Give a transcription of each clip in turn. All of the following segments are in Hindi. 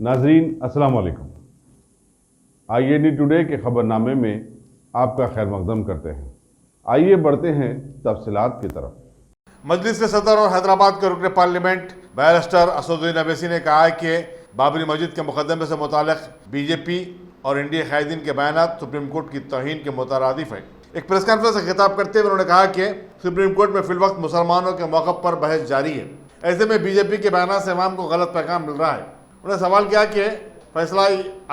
नाजरीन अस्सलाम वालेकुम। IAD टुडे के खबरनामे में आपका खैर मकदम करते हैं। आइए बढ़ते हैं तफसीलात की तरफ। मजलिस के सदर और हैदराबाद के रुकन पार्लियामेंट बैरिस्टर असदुद्दीन अवैसी ने कहा है कि बाबरी मस्जिद के मुकदमे से मुताल्लिक़ बीजेपी और इंडिया कायदीन के बयान सुप्रीम कोर्ट की तौहीन के मुतरादिफ है। एक प्रेस कॉन्फ्रेंस से खिताब करते हुए उन्होंने कहा कि सुप्रीम कोर्ट में फिलवक्त मुसलमानों के मौक़िफ़ पर बहस जारी है। ऐसे में बीजेपी के बयान से अवाम को गलत पैगाम मिल रहा है। उन्होंने सवाल किया कि फैसला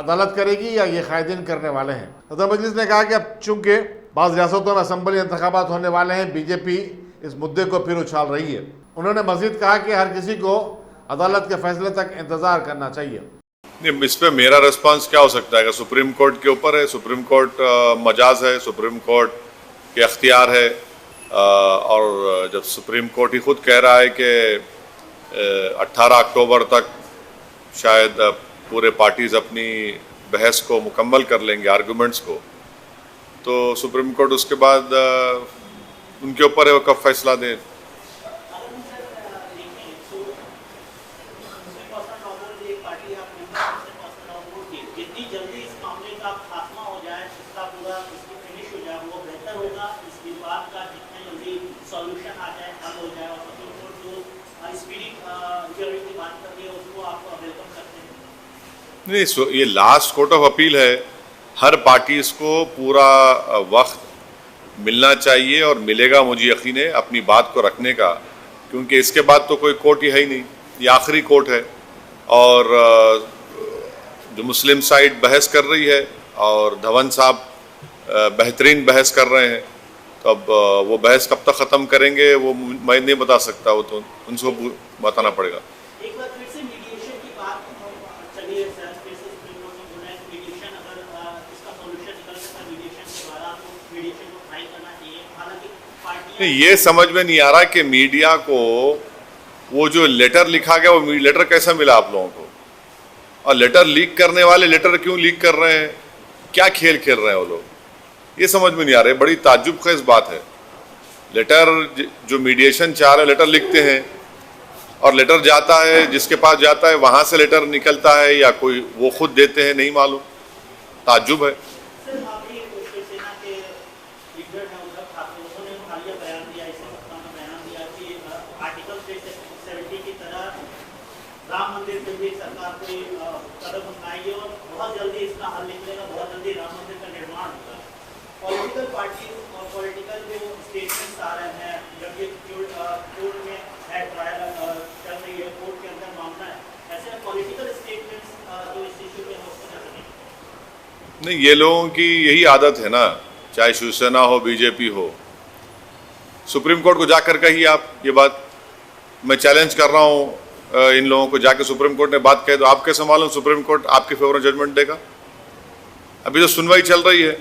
अदालत करेगी या ये कायदीन करने वाले हैं। सदर मजलिस ने कहा कि अब चूंकि बाज़ रियासतों में असम्बली इंतखाबात होने वाले हैं, बीजेपी इस मुद्दे को फिर उछाल रही है। उन्होंने मजीद कहा कि हर किसी को अदालत के फैसले तक इंतजार करना चाहिए। इस पे मेरा रिस्पांस क्या हो सकता है कि सुप्रीम कोर्ट के ऊपर है, सुप्रीम कोर्ट मजाज है, सुप्रीम कोर्ट के अख्तियार है। और जब सुप्रीम कोर्ट ही खुद कह रहा है कि 18 अक्टूबर तक शायद पूरे पार्टीज़ अपनी बहस को मुकम्मल कर लेंगे, आर्गूमेंट्स को, तो सुप्रीम कोर्ट उसके बाद उनके ऊपर है वो कब फैसला दे। नहीं, ये लास्ट कोर्ट ऑफ अपील है। हर पार्टीज को पूरा वक्त मिलना चाहिए और मिलेगा, मुझे यकीन है, अपनी बात को रखने का, क्योंकि इसके बाद तो कोई कोर्ट ही है ही नहीं, ये आखिरी कोर्ट है। और जो मुस्लिम साइड बहस कर रही है और धवन साहब बेहतरीन बहस कर रहे हैं, तो अब वो बहस कब तक ख़त्म करेंगे वो मैं नहीं बता सकता, वो तो उनको बताना पड़ेगा। एक बार फिर से मीडिएशन की बात चली है सर, फिर से सुप्रीम कोर्ट ने बोला है कि मीडिएशन अगर इसका सॉल्यूशन निकल सकता है मीडिएशन के द्वारा, तो मीडिएशन को ट्राई करना चाहिए। हालांकि पार्टी ये समझ में नहीं आ रहा कि मीडिया को वो जो लेटर लिखा गया वो लेटर कैसा मिला आप लोगों को, और लेटर लीक करने वाले लेटर क्यों लीक कर रहे हैं, क्या खेल खेल रहे हैं वो लोग, ये समझ में नहीं आ रहा है। बड़ी ताज्जुब खेज बात है। लेटर जो मीडिएशन चाह रहे लेटर लिखते हैं और लेटर जाता है, जिसके पास जाता है वहां से लेटर निकलता है या कोई वो खुद देते हैं, नहीं मालूम, ताज्जुब है। राम मंदिर के लिए सरकार कोई कदम उठाएगी और बहुत जल्दी इसका हल निकलेगा, बहुत जल्दी राम मंदिर का निर्माण होगा। पॉलिटिकल पार्टी और पॉलिटिकल जो स्टेटमेंट्स आ रहे हैं, जब ये कोर्ट में है, ट्रायल चल रही है, कोर्ट के अंदर मामला है, ऐसे पॉलिटिकल स्टेटमेंट्स जो इस इशू पे हो सकते नहीं, ये लोगों की यही आदत है ना, चाहे शिवसेना हो, बीजेपी हो, सुप्रीम कोर्ट को जाकर कहिए आप ये बात। मैं चैलेंज कर रहा हूँ इन लोगों को, जाके सुप्रीम कोर्ट ने बात कही तो आप कैसे मालूम सुप्रीम कोर्ट आपके फेवर में जजमेंट देगा? अभी तो सुनवाई चल रही है,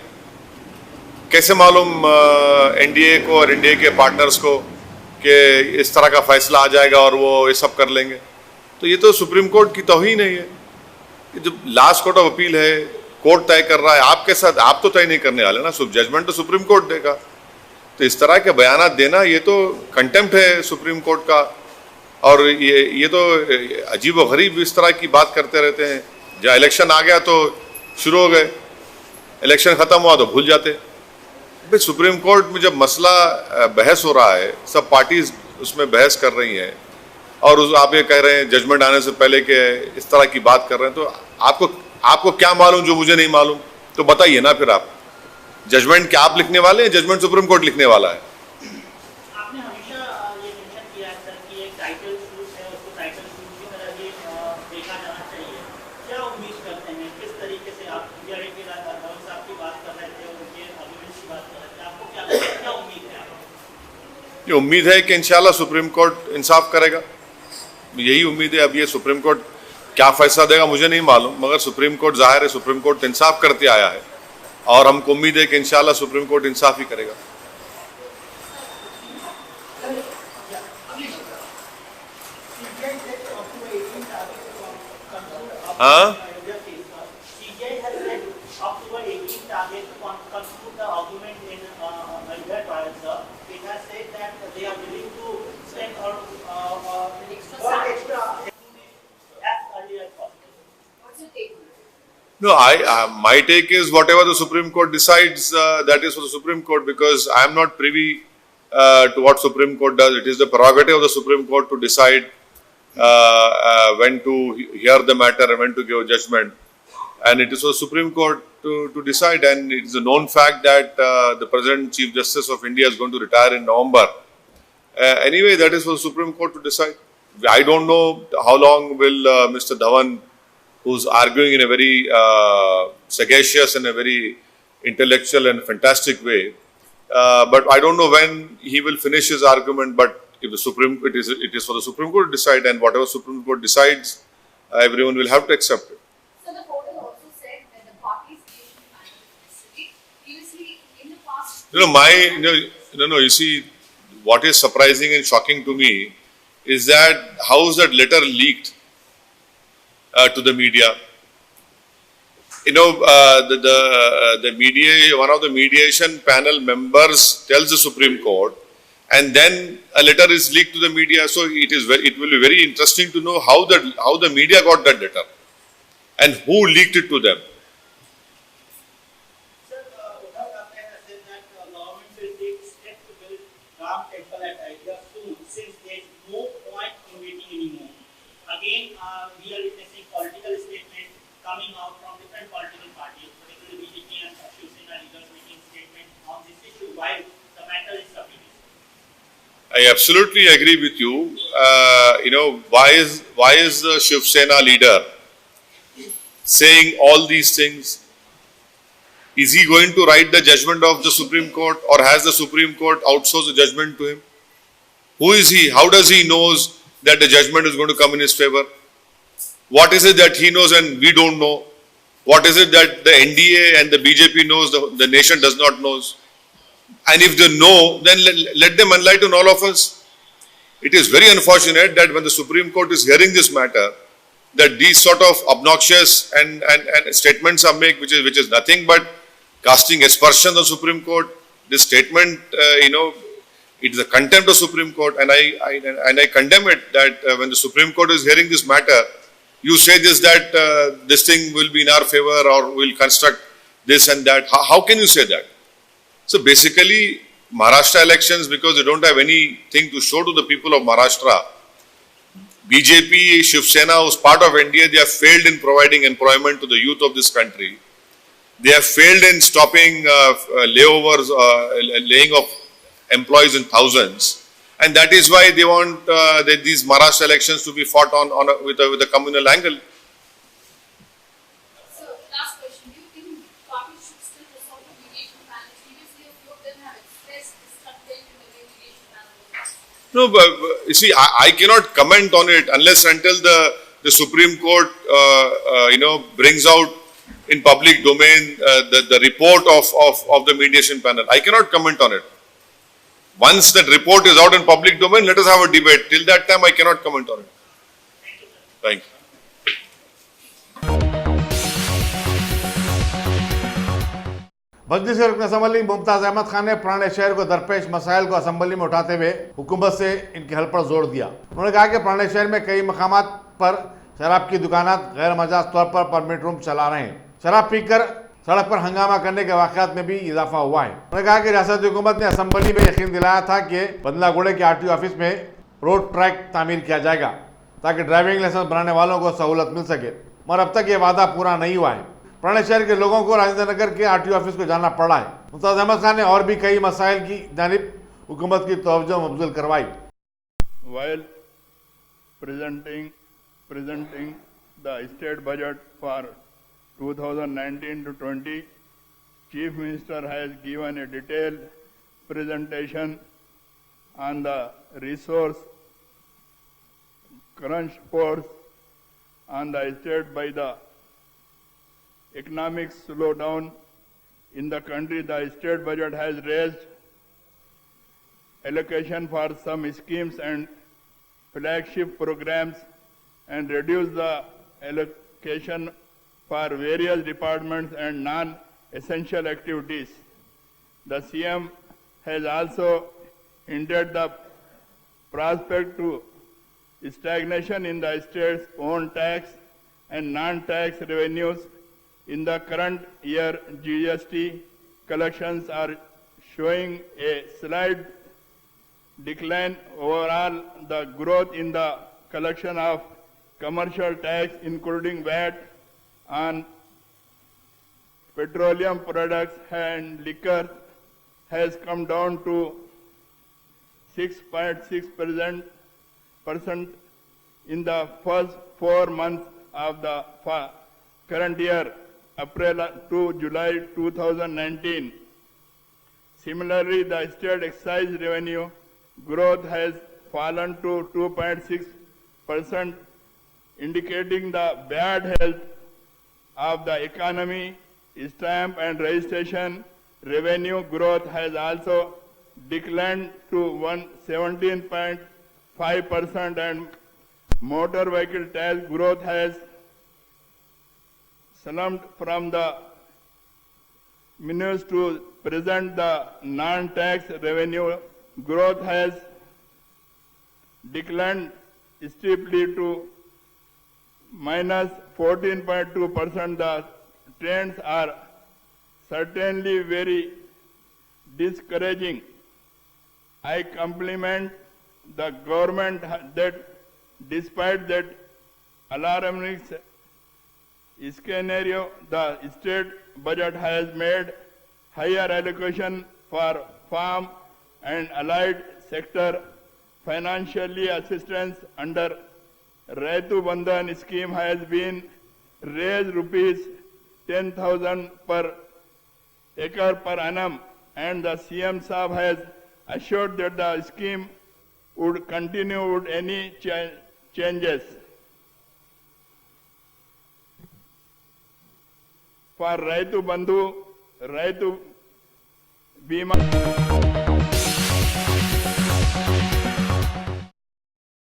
कैसे मालूम एनडीए को और एनडीए के पार्टनर्स को कि इस तरह का फैसला आ जाएगा और वो ये सब कर लेंगे? तो ये तो सुप्रीम कोर्ट की तौहीन है। ये जो लास्ट कोर्ट ऑफ अपील है, कोर्ट तय कर रहा है, आपके साथ आप तो तय नहीं करने वाले ना, जजमेंट तो सुप्रीम कोर्ट देगा। तो इस तरह के बयान देना ये तो कंटेम्प्ट है सुप्रीम कोर्ट का। और ये तो अजीब व गरीब इस तरह की बात करते रहते हैं। जहाँ इलेक्शन आ गया तो शुरू हो गए, इलेक्शन ख़त्म हुआ तो भूल जाते। भाई सुप्रीम कोर्ट में जब मसला बहस हो रहा है, सब पार्टीज उसमें बहस कर रही हैं, और आप ये कह रहे हैं जजमेंट आने से पहले के इस तरह की बात कर रहे हैं, तो आपको क्या मालूम जो मुझे नहीं मालूम? तो बताइए ना फिर आप, जजमेंट क्या आप लिखने वाले हैं, जजमेंट सुप्रीम कोर्ट लिखने वाला है? आपने हमेशा ये मेंशन किया है सर कि एक टाइटल शूट है, उसको टाइटल शूट की तरह ही देखा जाना चाहिए। क्या उम्मीद करते हैं, किस तरीके से आप धवन साहब की बात कर रहे थे, उनके आर्गुमेंट्स की बात कर रहे थे, आपको क्या उम्मीद है? ये उम्मीद है कि इंशाल्लाह सुप्रीम कोर्ट इंसाफ करेगा, यही उम्मीद है। अब ये सुप्रीम कोर्ट क्या फैसला देगा मुझे नहीं मालूम, मगर सुप्रीम कोर्ट जाहिर है सुप्रीम कोर्ट इंसाफ करते आया है, और हमको उम्मीद है कि इंशाल्लाह सुप्रीम कोर्ट इंसाफ ही करेगा। हाँ, No, my take is whatever the Supreme Court decides, that is for the Supreme Court, because I am not privy to what Supreme Court does. It is the prerogative of the Supreme Court to decide when to hear the matter and when to give judgment. And it is for the Supreme Court to decide. And it is a known fact that the present Chief Justice of India is going to retire in November. Anyway, that is for the Supreme Court to decide. I don't know how long will Mr. Dhawan, who's arguing in a very sagacious and a very intellectual and fantastic way, but I don't know when he will finish his argument. But if the it is for the Supreme Court to decide, and whatever Supreme Court decides, everyone will have to accept it. So the court has also said that the parties creation panel is necessary. Previously, in the past, You see, what is surprising and shocking to me is that how is that letter leaked to the media? The media, one of the mediation panel members tells the Supreme Court, and then a letter is leaked to the media. So it will be very interesting to know how the media got that letter and who leaked it to them. Sir, Uddhav Thackeray has said that government will take steps to build Ram Temple at Ayodhya soon, since there is no point in waiting anymore. Again, we are witnessing political statements coming out from different political parties, particularly BJP and Shiv Sena leaders making statements on this issue while the matter is sub judice. I absolutely agree with you. Why is the Shiv Sena leader saying all these things? Is he going to write the judgment of the Supreme Court, or has the Supreme Court outsourced the judgment to him? Who is he? How does he knows that the judgment is going to come in his favor? What is it that he knows and we don't know? What is it that the NDA and the BJP knows the nation does not know? And if they know, then let them enlighten all of us. It is very unfortunate that when the Supreme Court is hearing this matter, that these sort of obnoxious and statements are made, which is nothing but casting aspersion on the Supreme Court. This statement, it is a contempt of Supreme Court, and I condemn it. That when the Supreme Court is hearing this matter, you say that this thing will be in our favor, or will construct this and that. How can you say that? So basically, Maharashtra elections, because they don't have anything to show to the people of Maharashtra, BJP, Shiv Sena, who's part of NDA, they have failed in providing employment to the youth of this country. They have failed in stopping layovers, laying of employees in thousands. And that is why they want these Maharashtra elections to be fought with a communal angle. so last question, do you think parties should still resort to mediation panel? Previously, a few of them have expressed discontent in the way mediation panel was. No, but you see, I cannot comment on it unless until the Supreme Court, brings out in public domain the report of the mediation panel. I cannot comment on it. Once that report is out in public domain, let us have a debate. Till that time, I cannot comment on it. Thank you. मजलिस के रुकन असम्बली मुमताज़ अहमद खान ने पुराने शहर को दरपेश मसाइल को असम्बली में उठाते हुए हुकूमत से इनके हल पर जोर दिया। उन्होंने कहा कि पुराने शहर में कई मकामात पर शराब की दुकानात गैर मजाज तौर पर परमिट रूम चला रहे हैं। शराब पीकर सड़क पर हंगामा करने के वाक़यात में भी इजाफा हुआ है। उन्होंने कहा कि रियासती हुकूमत ने असम्बली में यकीन दिलाया था कि बदलागोड़े के RTO ऑफिस में रोड ट्रैक तामीर किया जाएगा ताकि ड्राइविंग लाइसेंस बनाने वालों को सहूलत मिल सके, मगर अब तक ये वादा पूरा नहीं हुआ है। पुराने शहर के लोगों को राजेंद्र नगर के RTO ऑफिस को जाना पड़ा है। मुमताज़ अहमद खान ने और भी कई मसाइल की जानिब हुकूमत की तवज्जो मबज़ूल करवाई। While presenting the state budget for 2019 to 20, Chief Minister has given a detailed presentation on the resource crunch force on the state by the economic slowdown in the country. The state budget has raised allocation for some schemes and flagship programs and reduced the allocation for various departments and non-essential activities. The CM has also hinted the prospect to stagnation in the state's own tax and non-tax revenues In the current year, GST collections are showing a slight decline. Overall, the growth in the collection of commercial tax, including VAT on petroleum products and liquor, has come down to 6.6% in the first 4 months of the current year, April to July 2019. Similarly, the state excise revenue growth has fallen to 2.6%, indicating the bad health of the economy. Stamp and registration revenue growth has also declined to 17.5%, and motor vehicle tax growth has slumped from the minus to present. The non-tax revenue growth has declined steeply to minus 14.2%. The trends are certainly very discouraging. I compliment the government that despite that alarming scenario, the state budget has made higher allocation for farm and allied sector. Financially assistance under Raitu Bandhan scheme has been raised rupees 10,000 per acre per annum, and the CM Saab has assured that the scheme would continue with any changes. For Raitu Bandhu, Raitu Bima.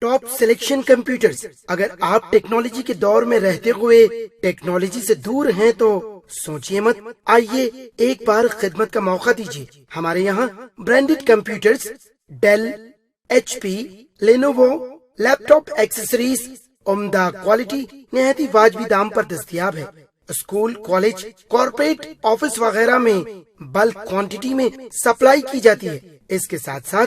Top selection computers. अगर आप टेक्नोलॉजी के दौर में रहते हुए टेक्नोलॉजी से दूर हैं तो सोचिए मत, आइए एक बार खिदमत का मौका दीजिए। हमारे यहाँ branded computers Dell, HP, Lenovo, laptop accessories उम्दा क्वालिटी निहायत ही वाजबी दाम पर दस्तयाब है। स्कूल, कॉलेज, कॉर्पोरेट, ऑफिस वगैरह में बल्क क्वांटिटी में सप्लाई की जाती है। इसके साथ साथ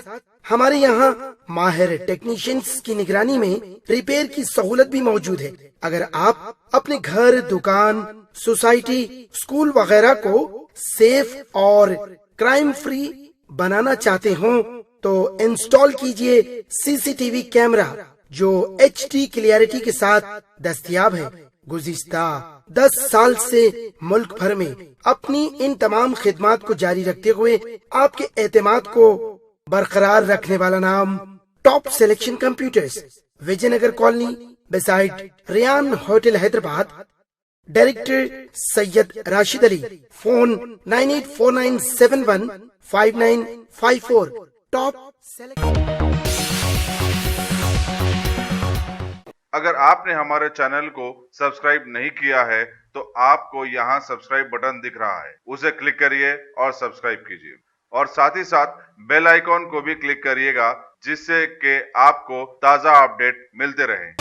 हमारे यहाँ माहिर टेक्नीशियंस की निगरानी में रिपेयर की सहूलत भी मौजूद है। अगर आप अपने घर, दुकान, सोसाइटी, स्कूल वगैरह को सेफ और क्राइम फ्री बनाना चाहते हो तो इंस्टॉल कीजिए CCTV कैमरा जो HD क्लियरिटी के साथ दस्तयाब है। गुज़िश्ता 10 साल से मुल्क भर में अपनी इन तमाम खिदमात को जारी रखते हुए आपके एतमाद को बरकरार रखने वाला नाम top selection computers, Vijaynagar colony beside Riyan hotel Hyderabad. Director Syed Rashid Ali. Phone 9849715954। Top अगर आपने हमारे चैनल को सब्सक्राइब नहीं किया है तो आपको यहाँ सब्सक्राइब बटन दिख रहा है, उसे क्लिक करिए और सब्सक्राइब कीजिए और साथ ही साथ बेल आइकॉन को भी क्लिक करिएगा जिससे कि आपको ताज़ा अपडेट मिलते रहें।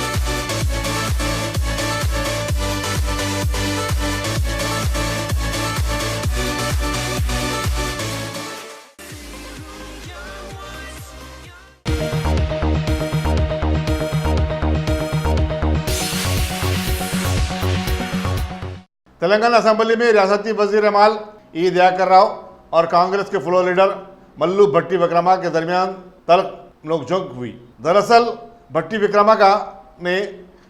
तेलंगाना असेंबली में रियासती वजीर माल ई दयाकर राव और कांग्रेस के फ्लोर लीडर मल्लू भट्टी विक्रमा के दरमियान तल्ख नोकझोंक हुई। दरअसल भट्टी विक्रमा ने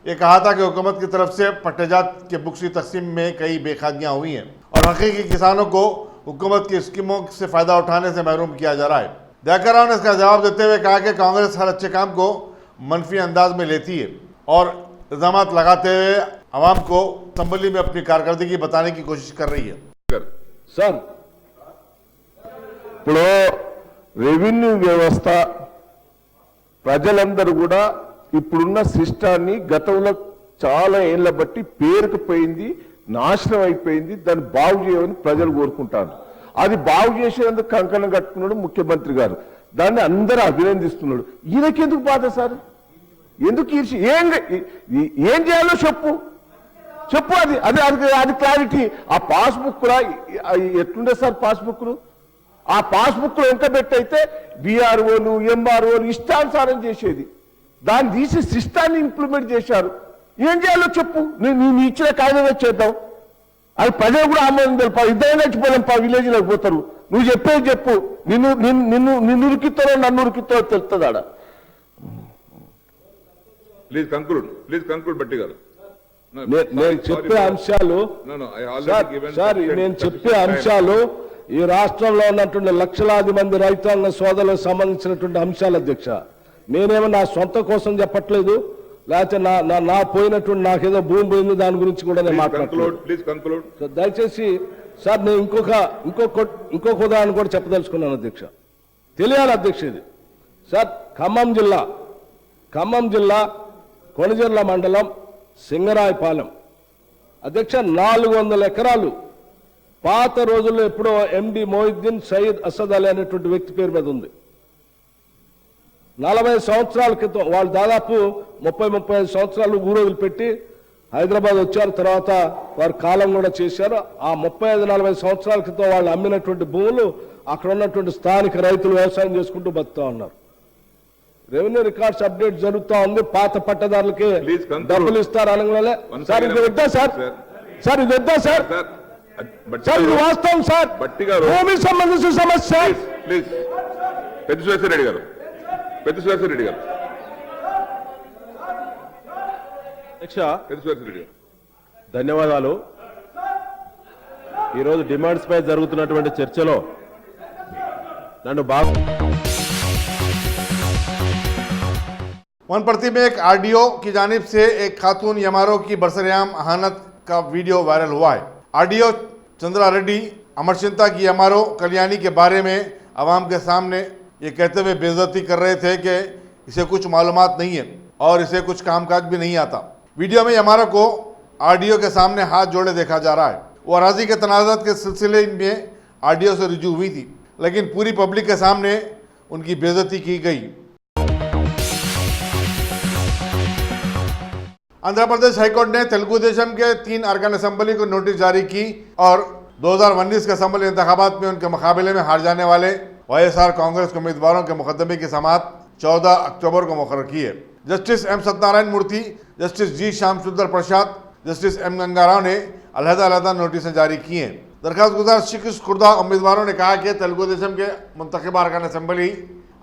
ये कहा था कि हुकूमत की तरफ से पट्टेजात के बुक्सी तकसीम में कई बेखादियाँ हुई हैं और हकीकी किसानों को हुकूमत की स्कीमों से फ़ायदा उठाने से महरूम किया जा रहा है। दयाकर राव ने इसका जवाब देते हुए कहा कि कांग्रेस हर अच्छे काम को मनफी अंदाज में लेती है और इल्ज़ाम लगाते हुए आवाम को असेंबली में अपनी कारकर्दगी बताने की कोशिश कर रही है। सर ఇప్పుడు రెవెన్యూ వ్యవస్థ ప్రజలందరూ కూడా ఇప్పుడున్న సిస్టాన్ని గతంలో చాలా ఏళ్ల బట్టి పేరుకుపోయింది, నాశనం అయిపోయింది, దాన్ని బాగు చేయమని ప్రజలు కోరుకుంటారు। అది బాగు చేసేందుకు కంకణం కట్టుకున్నాడు ముఖ్యమంత్రి గారు, దాన్ని అందరూ అభినందిస్తున్నాడు। ఈయనకెందుకు బాధ సార్? ఎందుకు ఏం చేయాలో చెప్పు, చెప్పు అది అది అది అది క్లారిటీ. ఆ పాస్బుక్ ఎట్లుండే సార్ పాస్బుక్లు? ఆ పాస్బుక్ లో ఎంత పెట్టయితే బీఆర్ఓలు ఎంఆర్ఓలు ఇష్టానుసారం చేసేది. దాన్ని తీసి సిస్టాన్ని ఇంప్లిమెంట్ చేశారు. ఏం చేయాలో చెప్పు, నీ ఇచ్చిన కాగితం చేద్దాం. అది ప్రజలు కూడా ఆమోదం తెలిపారు. ఇద్దరు నచ్చిపోలేం విలేజ్లోకి పోతారు. నువ్వు చెప్పేది చెప్పు, నిన్ను ఉరికిస్తారో నన్ను ఉరికిస్తారో తెలుస్తుంది ఆడ. ప్లీజ్ కంక్లూడ్ బట్టి గారు. నేను చెప్పే అంశాలు సార్, నేను చెప్పే అంశాలు ఈ రాష్ట్రంలో ఉన్నటువంటి లక్షలాది మంది రైతాంగ సోదరులకు సంబంధించినటువంటి అంశాలు అధ్యక్ష. నేనేమో నా సొంత కోసం చెప్పట్లేదు, లేకపోతే నా పోయినటువంటి నాకేదో భూమి పోయింది దాని గురించి కూడా నేను మాట్లాడలేదు. దయచేసి సార్ నేను ఇంకొక ఉదాహరణ కూడా చెప్పదలుచుకున్నాను అధ్యక్ష. తెలియాలి అధ్యక్ష ఇది. సార్ ఖమ్మం జిల్లా కొణిజర్ల మండలం సింగరాయపాలెం అధ్యక్ష 400 ఎకరాలు పాత రోజుల్లో ఎప్పుడో ఎండి మొయిద్దీన్ సయీద్ అసద్ అలీ అనేటువంటి వ్యక్తి పేరు మీద ఉంది. 40 సంవత్సరాల క్రితం వాళ్ళు దాదాపు 30-35 సంవత్సరాలు ఊరోజులు పెట్టి హైదరాబాద్ వచ్చారు. తర్వాత వారు కాలం కూడా చేశారు. ఆ 35-40 సంవత్సరాల క్రితం వాళ్ళు అమ్మినటువంటి భూములు అక్కడ ఉన్నటువంటి స్థానిక రైతులు వ్యవసాయం చేసుకుంటూ బతుకుతా ఉన్నారు. రెవెన్యూ రికార్డ్స్ అప్డేట్ జరుగుతూ ఉంది. పాత పట్టదారులకి డబ్బులు ఇస్తారు అనగానే సార్ ఇది వద్దా సార్, సార్ ఇది వద్దా సార్, సార్ ఇది వాస్తవం సార్, భూమికి సంబంధించిన సమస్య. ప్లీజ్ పెద్ద గారు ధన్యవాదాలు. ఈరోజు డిమాండ్స్ పై జరుగుతున్నటువంటి చర్చలో నన్ను वनप्रति में एक आरडीओ की जानिब से एक खातून एमआरओ की बरसरेआम अहानत का वीडियो वायरल हुआ है। आरडीओ चंद्रा रेड्डी अमरचिंता की एमआरओ कल्याणी के बारे में आवाम के सामने ये कहते हुए बेइज्जती कर रहे थे कि इसे कुछ मालूमात नहीं है और इसे कुछ कामकाज भी नहीं आता। वीडियो में एमआरओ को आरडीओ के सामने हाथ जोड़े देखा जा रहा है। वो अराजी के तनाज़ात के सिलसिले में आरडीओ से रुजू हुई थी, लेकिन पूरी पब्लिक के सामने उनकी बेइज्जती की गई। आंध्र प्रदेश हाईकोर्ट ने तेलुगु देशम के 3 अरकान असेंबली को नोटिस जारी की और 2019 के असेंबली इंतखाबात में उनके मुकाबले में हार जाने वाले वाईएसआर कांग्रेस के उम्मीदवारों के मुकदमे की समाअत 14 अक्टूबर को मुकर्रर की है। जस्टिस एम सत्यनारायण मूर्ति, जस्टिस जी श्याम सुंदर प्रसाद, जस्टिस एम गंगाराव ने अलहदा नोटिस जारी किए हैं। दरखास्त गुजार शिक्ष खुर्दा उम्मीदवारों ने कहा कि तेलुगु देशम के मुंतखबा अरकान असेंबली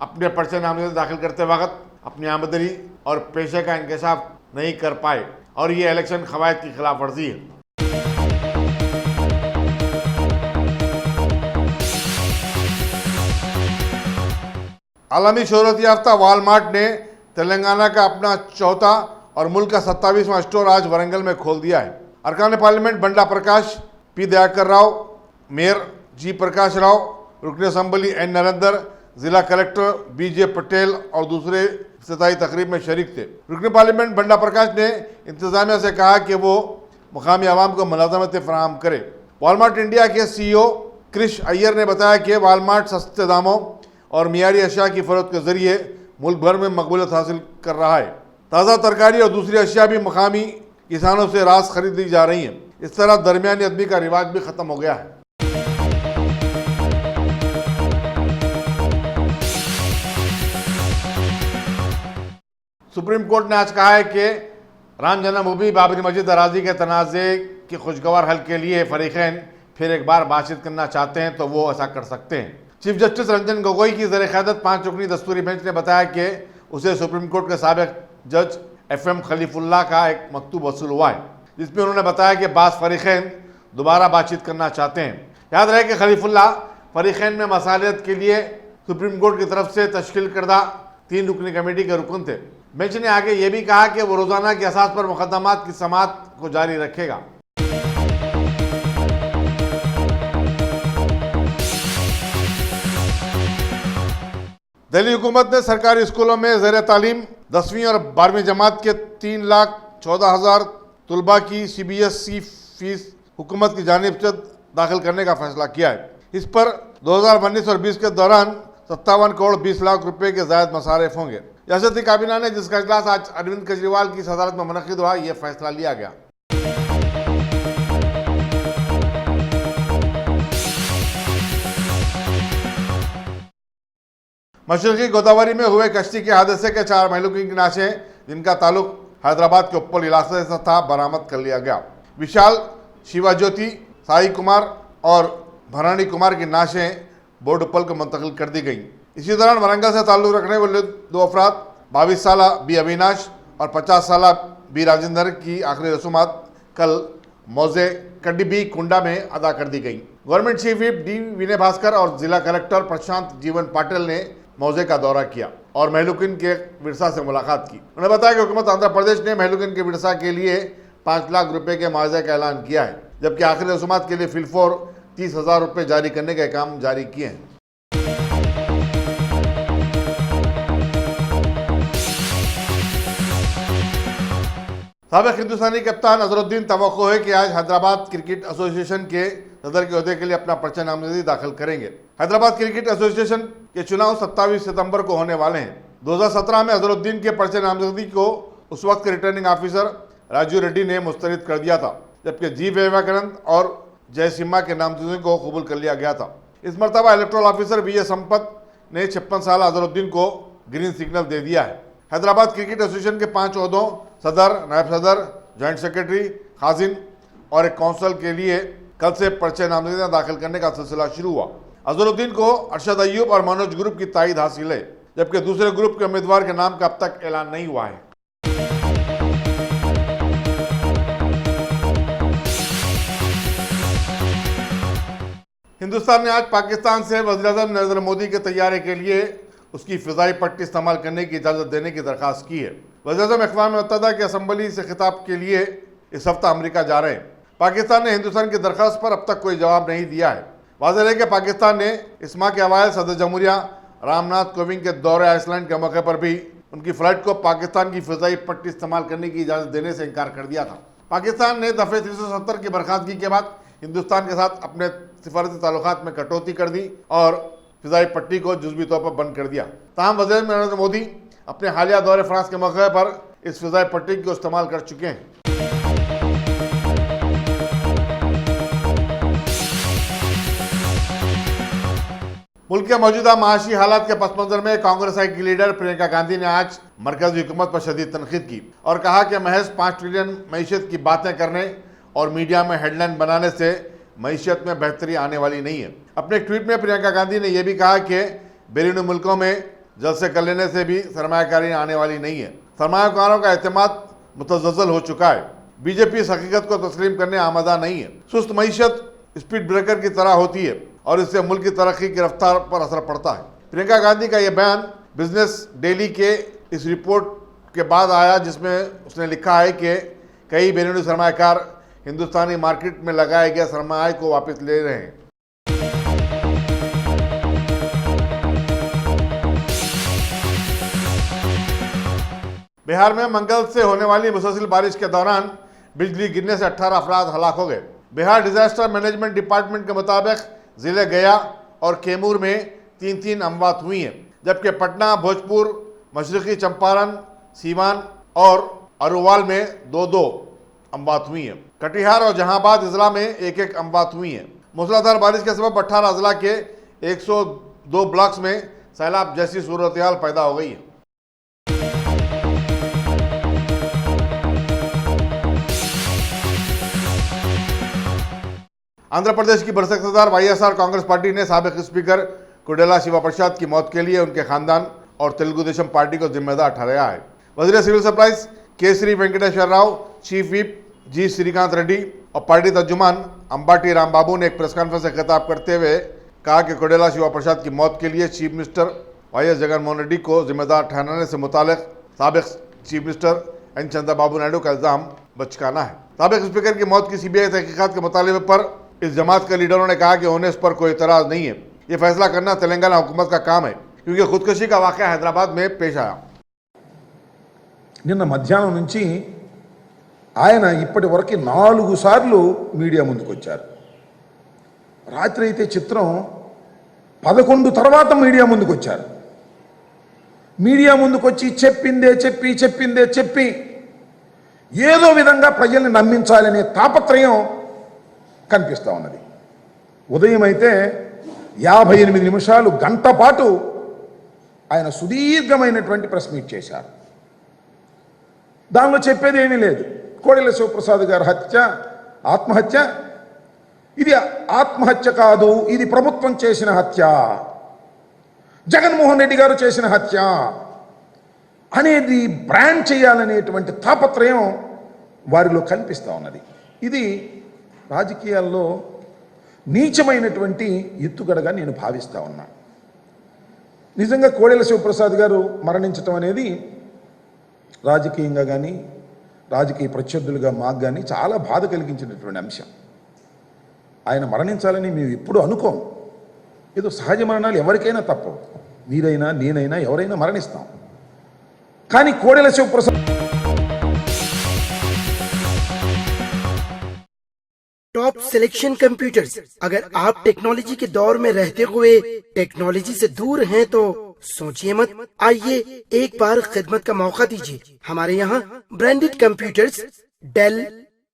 अपने पर्चे नामजद दाखिल करते वक्त अपनी आमदनी और पेशे का इंकशाफ नहीं कर पाए और ये इलेक्शन कवायद की खिलाफ वर्जी है। आलमी शोहरत याफ्ता वालमार्ट ने तेलंगाना का अपना चौथा और मुल्क का 27वां स्टोर आज वरंगल में खोल दिया है। अरकान पार्लियामेंट बंडा प्रकाश, पी दयाकर राव, मेयर जी प्रकाश राव, रुकन असम्बली एन नरेंद्र, जिला कलेक्टर बीजे पटेल और दूसरे इफ्तिताई तकरीब में शरीक थे। रुकन पार्लियामेंट बंडा प्रकाश ने इंतजामिया से कहा कि वो मुकामी आवाम को मुलाजमतें फराहम करे। वालमार्ट इंडिया के CEO क्रिश अय्यर ने बताया कि वालमार्ट सस्ते दामों और मियारी अशिया की फरोख्त के जरिए मुल्क भर में मकबूलियत हासिल कर रहा है। ताज़ा तरकारी और दूसरी अशिया भी मुकामी किसानों से रास खरीदी जा रही हैं। इस तरह दरमियानी आदमी का रिवाज भी ख़त्म हो गया है। सुप्रीम कोर्ट ने आज कहा है कि राम जन्मभूमि बाबरी मस्जिद अराजी के तनाज़े के खुशगवार हल के लिए फरीकैन फिर एक बार बातचीत करना चाहते हैं तो वो ऐसा कर सकते हैं। चीफ जस्टिस रंजन गोगोई की ज़ेर क़यादत 5 रुकनी दस्तूरी बेंच ने बताया कि उसे सुप्रीम कोर्ट के साबिक़ जज FM खलीफुल्लाह का एक मकतूब वसूल हुआ है, जिसमें उन्होंने बताया कि बाज़ फरीकैन दोबारा बातचीत करना चाहते हैं। याद रहे कि खलीफुल्लाह फरीकैन में मसालियत के लिए सुप्रीम कोर्ट की तरफ से तश्कील करदा 3 रुकनी कमेटी के रुकन थे। बेंच ने आगे ये भी कहा कि वो रोजाना के असास पर मुकदमात की समाअत को जारी रखेगा। दिल्ली हुकूमत ने सरकारी स्कूलों में ज़ेर तालीम 10वीं और 12वीं जमात के 3,14,000 तलबा की CBSE फीस हुकूमत की जानिब से दाखिल करने का फैसला किया है। इस पर 2019 और 20 के दौरान 57 करोड़ 20 लाख रुपए के जायद मसारिफ होंगे। रियासती काबीना ने जिसका इजलास आज अरविंद केजरीवाल की सदारत में मुनक़िद हुआ, यह फैसला लिया गया। मशरकी गोदावरी में हुए कश्ती के हादसे के 4 महिलाओं की लाशें जिनका ताल्लुक हैदराबाद के उप्पल इलाके से था बरामद कर लिया गया। विशाल, शिवाज्योति, साई कुमार और भरानी कुमार की लाशें बोर्डुप्पल को मुंतकिल कर दी गई। इसी दौरान वरंगल से ताल्लुक रखने वाले 2 अफराद 22 साल बी अविनाश और 50 साल बी राजेंद्र की आखिरी रसूमात कल मौजे कड्डीबी कुंडा में अदा कर दी गई। गवर्नमेंट चीफ व्हिप डी विनय भास्कर और जिला कलेक्टर प्रशांत जीवन पाटिल ने मौजे का दौरा किया और महलूकिन के विरसा से मुलाकात की। उन्होंने बताया कि हुकूमत आंध्र प्रदेश ने महलूकिन के विरसा के लिए 5 लाख रुपए के मुआवजे का ऐलान किया है, जबकि आखिरी रसूमात के लिए फिलफोर 30,000 रुपये जारी करने के काम जारी किए हैं। साबिक हिंदुस्तानी कप्तान अजहरुद्दीन तवक्को है कि आज हैदराबाद क्रिकेट एसोसिएशन के सदर के ओहदे के लिए अपना पर्चा नामजदगी दाखिल करेंगे। हैदराबाद क्रिकेट एसोसिएशन के चुनाव 27 सितंबर को होने वाले हैं। 2017 में अजहरुद्दीन के पर्चे नामजदगी को उस वक्त के रिटर्निंग ऑफिसर राजू रेड्डी ने मुस्तरद कर दिया था, जबकि जी विवेकानंद और जयसिम्हा के नामजदगी को कबूल कर लिया गया था। इस मरतबा इलेक्टोरल ऑफिसर वी संपत ने 56 साल अजहरुद्दीन को ग्रीन सिग्नल दे दिया है। हैदराबाद क्रिकेट एसोसिएशन के 5 ओहदों सदर, नायब सदर, जॉइंट सेक्रेटरी, खाजिन और एक काउंसिल के लिए कल से पर्चे नामजदगियां दाखिल करने का सिलसिला शुरू हुआ। अजहरुद्दीन को अरशद अय्यूब और मनोज ग्रुप की ताईद हासिल है, जबकि दूसरे ग्रुप के उम्मीदवार के नाम का अब तक ऐलान नहीं हुआ है। हिंदुस्तान ने आज पाकिस्तान से वज़ीर-ए-आज़म नरेंद्र मोदी के तैयारे के लिए उसकी फ़िज़ाई पट्टी इस्तेमाल करने की इजाज़त देने की दरख्वास्त की है। वज़ीर-ए-आज़म अक़वाम मुत्तहिदा की असम्बली से खिताब के लिए इस हफ्ता अमेरिका जा रहे हैं। पाकिस्तान ने हिंदुस्तान की दरख्वास्त पर अब तक कोई जवाब नहीं दिया है। वाज़ेह है कि पाकिस्तान ने इस माह के अवाइल सदर जमहूरिया रामनाथ कोविंद के दौरे आइसलैंड के मौके पर भी उनकी फ़्लाइट को पाकिस्तान की फ़िज़ाई पट्टी इस्तेमाल करने की इजाज़त देने से इनकार कर दिया था। पाकिस्तान ने दफ़े 370 की बर्खास्तगी के बाद हिंदुस्तान के साथ अपने सिफारती ताल्लुकात में कटौती कर दी और फ़िज़ाई पट्टी को जुज़वी तौर पर बंद कर दिया। ताहम वज़ीर नरेंद्र मोदी अपने हालिया दौरे फ्रांस के मौके पर इस फ़िज़ाई पट्टी को इस्तेमाल कर चुके हैं। मुल्क के मौजूदा माशी हालात के पस मंज़र में कांग्रेस की लीडर प्रियंका गांधी ने आज मरकज़ी हुकूमत पर शदीद तनकीद की और कहा कि महज 5 ट्रिलियन मईशत की बातें करने और मीडिया में हेडलाइन बनाने से मईशत में बेहतरी आने वाली नहीं है। अपने एक ट्वीट में प्रियंका गांधी ने यह भी कहा कि बैरूनी मुल्कों में जलसे कर लेने से भी सरमायाकारी आने वाली नहीं है। सरमायाकारों का एतमाद मुतज़्ज़ल हो चुका है। बीजेपी इस हकीकत को तस्लीम करने आमादा नहीं है। सुस्त मईशत स्पीड ब्रेकर की तरह होती है और इससे मुल्क की तरक्की की रफ्तार पर असर पड़ता है। प्रियंका गांधी का यह बयान बिजनेस डेली के इस रिपोर्ट के बाद आया, जिसमें उसने लिखा है कि कई बैरूनी सरमायाकार हिंदुस्तानी मार्केट में लगाए गए सरमाए को वापस ले रहे हैं। बिहार में मंगल से होने वाली मुसलसल बारिश के दौरान बिजली गिरने से 18 अफराद हलाक हो गए। बिहार डिजास्टर मैनेजमेंट डिपार्टमेंट के मुताबिक जिले गया और कैमूर में 3 अमवात हुई हैं, जबकि पटना, भोजपुर, मशरकी चंपारण, सीवान और अरुवाल में 2 अमवात हुई हैं। कटिहार और जहांबाद अजला में 1 अमवात हुई हैं। मूसलाधार बारिश के सबब 18 अजला के 102 ब्लॉक्स में सैलाब जैसी सूरत हाल पैदा हो गई है। आंध्र प्रदेश की बरसकदार वाईएसआर कांग्रेस पार्टी ने साबिक स्पीकर कोडेला शिवा प्रसाद की मौत के लिए उनके खानदान और तेलुगु देशम पार्टी को जिम्मेदार ठहराया है। वजीर civil supplies Kesari Venkateswara Rao, chief whip G Srikanth Reddy और पार्टी तर्जुमान अंबाटी रामबाबू ने एक प्रेस कॉन्फ्रेंस से खिताब करते हुए कहा कि कोडेला शिवा प्रसाद की मौत के लिए chief minister YS Jaganmohan Reddy को जिम्मेदार ठहराने से मुतालिक साबिक chief minister N Chandrababu Naidu का इल्ज़ाम बचकाना है। साबिक स्पीकर की मौत की सीबीआई तहकीकात के मुतालबे पर इस जमात के लीडरों ने कहा कि उन्हें इस पर कोई इतराज़ नहीं है। ये फैसला करना तेलंगाना हुकूमत का काम है, क्योंकि खुदकुशी का वाक़या हैदराबाद में पेश आया। నిన్న మధ్యాహ్నం నుంచి ఆయన ఇప్పటి వరకు 4 సార్లు మీడియా ముందుకు వచ్చారు. రాత్రి అయితే చిత్రం 11 తర్వాత మీడియా ముందుకు వచ్చారు. మీడియా ముందుకు వచ్చి చెప్పిందే చెప్పి ఏదో విధంగా ప్రజల్ని నమ్మించాలనే తాపత్రయం కనిపిస్తూ ఉన్నది. ఉదయం అయితే 58 నిమిషాలు గంట పాటు ఆయన సుదీర్ఘమైనటువంటి ప్రెస్ మీట్ చేశారు. దానిలో చెప్పేది ఏమీ లేదు. కోడెల శివప్రసాద్ గారి హత్య ఆత్మహత్య, ఇది ఆత్మహత్య కాదు, ఇది ప్రభుత్వం చేసిన హత్య, జగన్మోహన్ రెడ్డి గారు చేసిన హత్య అనేది బ్రాండ్ చేయాలనేటువంటి తాపత్రయం వారిలో కనిపిస్తూ ఉన్నది. ఇది రాజకీయాల్లో నీచమైనటువంటి ఎత్తుగడగా నేను భావిస్తూ ఉన్నా. నిజంగా కోడెల శివప్రసాద్ గారు మరణించటం అనేది రాజకీయంగా కానీ రాజకీయ ప్రత్యర్థులుగా మాకు కానీ చాలా బాధ కలిగించినటువంటి అంశం. ఆయన మరణించాలని మేము ఎప్పుడు అనుకోం. ఏదో సహజ మరణాలు ఎవరికైనా తప్పవు, మీరైనా నేనైనా ఎవరైనా మరణిస్తాం. కానీ Kodela Sivaprasad top selection computers, अगर आप टेक्नोलॉजी के दौर में रहते हुए टेक्नोलॉजी से दूर हैं तो सोचिए मत, आइए एक बार खिदमत का मौका दीजिए। हमारे यहाँ branded computers Dell,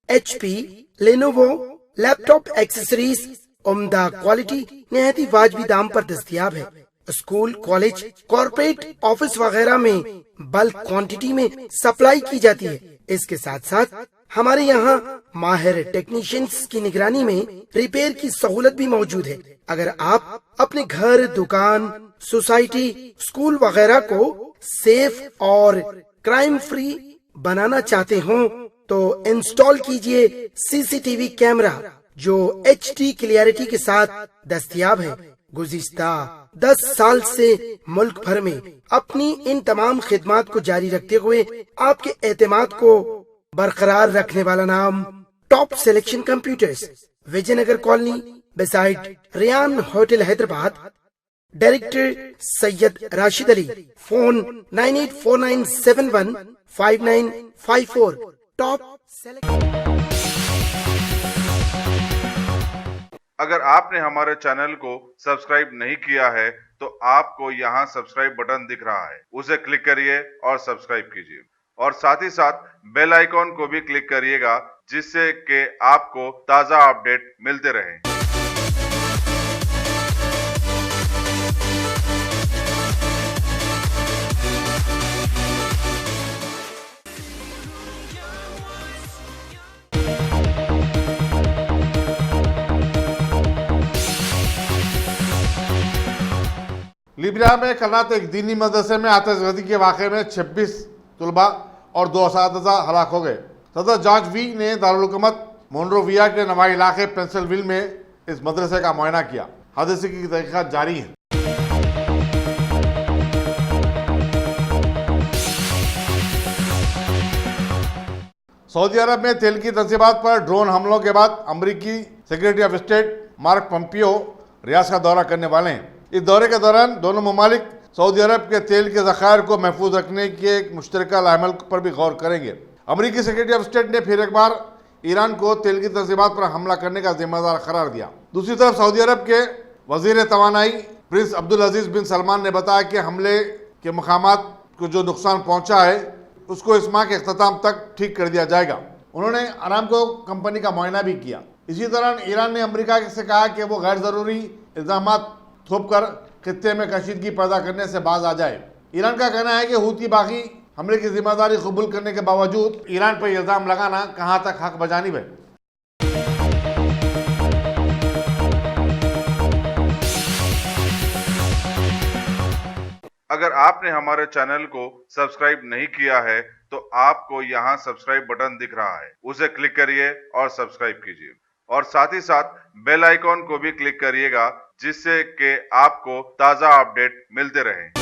HP, Lenovo, laptop accessories उम्दा क्वालिटी निहायती वाजबी दाम पर दस्तयाब है। स्कूल, कॉलेज, कॉर्पोरेट, ऑफिस वगैरह में बल्क क्वांटिटी में सप्लाई की जाती है। इसके साथ साथ हमारे यहाँ माहिर टेक्नीशियंस की निगरानी में रिपेयर की सहूलत भी मौजूद है। अगर आप अपने घर, दुकान, सोसाइटी, स्कूल वगैरह को सेफ और क्राइम फ्री बनाना चाहते हो तो इंस्टॉल कीजिए CCTV कैमरा जो HD क्लियरिटी के साथ दस्तयाब है। गुज़िश्ता 10 साल से मुल्क भर में अपनी इन तमाम खिदमात को जारी रखते हुए आपके एतमाद को बरकरार रखने वाला नाम top selection computers, Vijaynagar colony beside Riyan hotel Hyderabad. Director Syed Rashid Ali. Phone 9849715954। Top अगर आपने हमारे चैनल को सब्सक्राइब नहीं किया है तो आपको यहाँ सब्सक्राइब बटन दिख रहा है, उसे क्लिक करिए और सब्सक्राइब कीजिए और साथ ही साथ बेल आइकॉन को भी क्लिक करिएगा जिससे कि आपको ताजा अपडेट मिलते रहें। लीबिया में कल रात एक दीनी मदरसे में आतिशबाजी के वाक़े में 26 तलबा और 2 असातिज़ा हलाक हो गए। सदर जॉर्ज वी ने दारुल हुकूमत मोनरोविया के नवाई इलाके पेंसिलविल में इस मदरसे का मुआयना किया। हादसे की तहकीकात जारी है। सऊदी अरब में तेल की तंसीबात पर ड्रोन हमलों के बाद अमरीकी secretary of state mark Pompeo Riyadh का दौरा करने वाले हैं। इस दौरे के दौरान दोनों ममालिक सऊदी अरब के तेल के ज़खायर को महफूज रखने के एक मुश्तरका अमल पर भी गौर करेंगे। अमरीकी सेक्रेटरी ऑफ स्टेट ने फिर एक बार ईरान को तेल की तंसीबात पर हमला करने का जिम्मेदार करार दिया। दूसरी तरफ सऊदी अरब के वजीर तवानाई प्रिंस अब्दुल अजीज बिन सलमान ने बताया कि हमले के मकामात को जो नुकसान पहुंचा है उसको इस माह के अख्ताम तक ठीक कर दिया जाएगा। उन्होंने अरामको कंपनी का मुआयना भी किया। इसी दौरान ईरान ने अमेरिका से कहा कि वो गैर ज़रूरी इल्ज़ाम थोप कर खित्ते में कशीदगी पैदा करने से बाज आ जाए। ईरान का कहना है कि हूती बागी हमले की जिम्मेदारी कबूल करने के बावजूद ईरान पर इल्ज़ाम लगाना कहां तक हक बजानिब है। अगर आपने हमारे चैनल को सब्सक्राइब नहीं किया है तो आपको यहाँ सब्सक्राइब बटन दिख रहा है, उसे क्लिक करिए और सब्सक्राइब कीजिए और साथ ही साथ बेल आइकॉन को भी क्लिक करिएगा जिससे कि आपको ताजा अपडेट मिलते रहें।